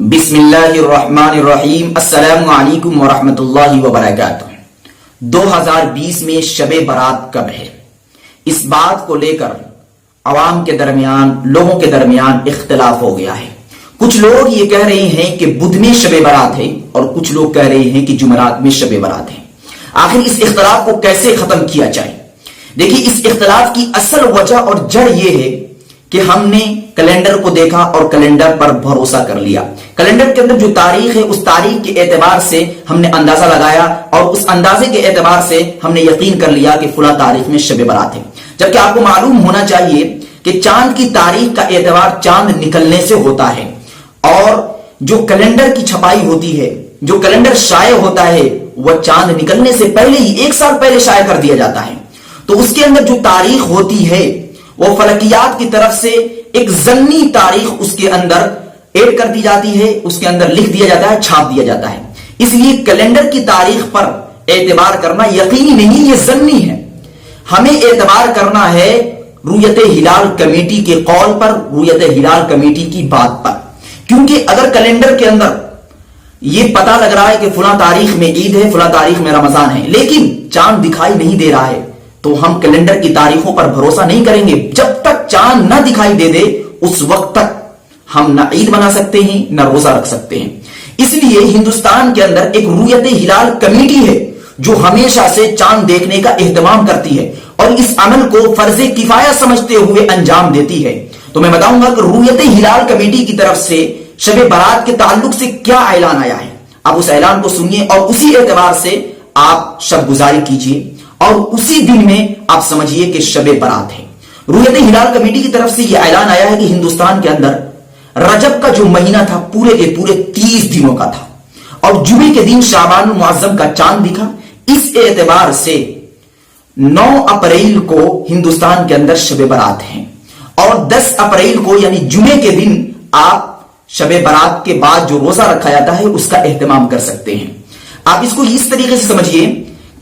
بسم اللہ الرحمن الرحیم۔ السلام علیکم ورحمۃ اللہ وبرکاتہ۔ 2020 میں شب برات کب ہے؟ اس بات کو لے کر عوام کے درمیان، لوگوں کے درمیان اختلاف ہو گیا ہے۔ کچھ لوگ یہ کہہ رہے ہیں کہ بدھ میں شب برات ہے اور کچھ لوگ کہہ رہے ہیں کہ جمعرات میں شب برات ہے۔ آخر اس اختلاف کو کیسے ختم کیا جائے؟ دیکھیے، اس اختلاف کی اصل وجہ اور جڑ یہ ہے کہ ہم نے کیلنڈر کو دیکھا اور کیلنڈر پر بھروسہ کر لیا۔ کیلنڈر کے اندر جو تاریخ ہے، اس تاریخ کے اعتبار سے ہم نے اندازہ لگایا اور اس اندازے کے اعتبار سے ہم نے یقین کر لیا کہ فلاں تاریخ میں شب برات ہے، جبکہ آپ کو معلوم ہونا چاہیے کہ چاند کی تاریخ کا اعتبار چاند نکلنے سے ہوتا ہے، اور جو کیلنڈر کی چھپائی ہوتی ہے، جو کیلنڈر شائع ہوتا ہے، وہ چاند نکلنے سے پہلے ہی 1 سال پہلے شائع کر دیا جاتا ہے۔ تو اس کے اندر جو تاریخ ہوتی ہے وہ فلکیات کی طرف سے ایک ضمنی تاریخ اس کے اندر ایڈ کر دی جاتی ہے، اس کے اندر لکھ دیا جاتا ہے، چھاپ دیا جاتا ہے۔ اس لیے کیلنڈر کی تاریخ پر اعتبار کرنا یقینی نہیں، یہ ضمنی ہے۔ ہمیں اعتبار کرنا ہے رویت ہلال کمیٹی کے قول پر، رویت ہلال کمیٹی کی بات پر، کیونکہ اگر کیلنڈر کے اندر یہ پتا لگ رہا ہے کہ فلاں تاریخ میں عید ہے، فلاں تاریخ میں رمضان ہے، لیکن چاند دکھائی نہیں دے رہا ہے، تو ہم کیلنڈر کی تاریخوں پر بھروسہ نہیں کریں گے۔ جب تک چاند نہ دکھائی دے دے، اس وقت تک ہم نہ عید بنا سکتے ہیں نہ روزہ رکھ سکتے ہیں۔ اس لیے ہندوستان کے اندر ایک رویت ہلال کمیٹی ہے جو ہمیشہ سے چاند دیکھنے کا اہتمام کرتی ہے اور اس عمل کو فرض کفایہ سمجھتے ہوئے انجام دیتی ہے۔ تو میں بتاؤں گا کہ رویت ہلال کمیٹی کی طرف سے شب برات کے تعلق سے کیا اعلان آیا ہے۔ آپ اس اعلان کو سنیے اور اسی اعتبار سے آپ شب گزاری کیجیے اور اسی دن میں آپ سمجھیے کہ شب برات ہے۔ رویت ہلال کمیٹی کی طرف سے یہ اعلان آیا ہے کہ ہندوستان کے اندر رجب کا جو مہینہ تھا پورے کے پورے 30 دنوں کا تھا، اور جمعے کے دن شعبان المعظم کا چاند دکھا۔ اس اعتبار سے 9 اپریل کو ہندوستان کے اندر شب برات ہے، اور 10 اپریل کو یعنی جمعے کے دن آپ شب برات کے بعد جو روزہ رکھا جاتا ہے اس کا اہتمام کر سکتے ہیں۔ آپ اس کو اس طریقے سے سمجھیے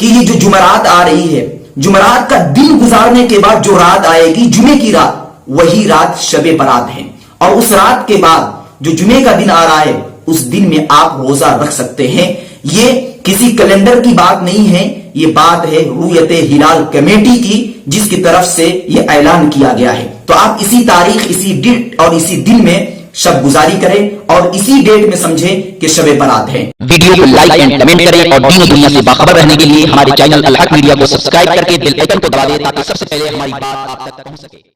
کہ یہ جو جمعرات آ رہی ہے، جمعرات کا دن گزارنے کے بعد جو رات آئے گی، جمعے کی رات، وہی رات شب برات ہے، اور اس رات کے بعد جو جمعے کا دن آ رہا ہے اس دن میں آپ روزہ رکھ سکتے ہیں۔ یہ کسی کیلنڈر کی بات نہیں ہے، یہ بات ہے رویت ہلال کمیٹی کی، جس کی طرف سے یہ اعلان کیا گیا ہے۔ تو آپ اسی تاریخ، اسی ڈیٹ اور اسی دن میں شب گزاری کریں اور اسی ڈیٹ میں سمجھیں کہ شب برات ہے۔ ویڈیو کو لائک اینڈ کمنٹ کریں اور دین و دنیا سے باخبر رہنے کے لیے ہمارے چینل الحق میڈیا کو سبسکرائب کر کے بیل آئیکن کو دبا دیں تاکہ سب سے پہلے ہماری بات آپ تک پہنچ سکے۔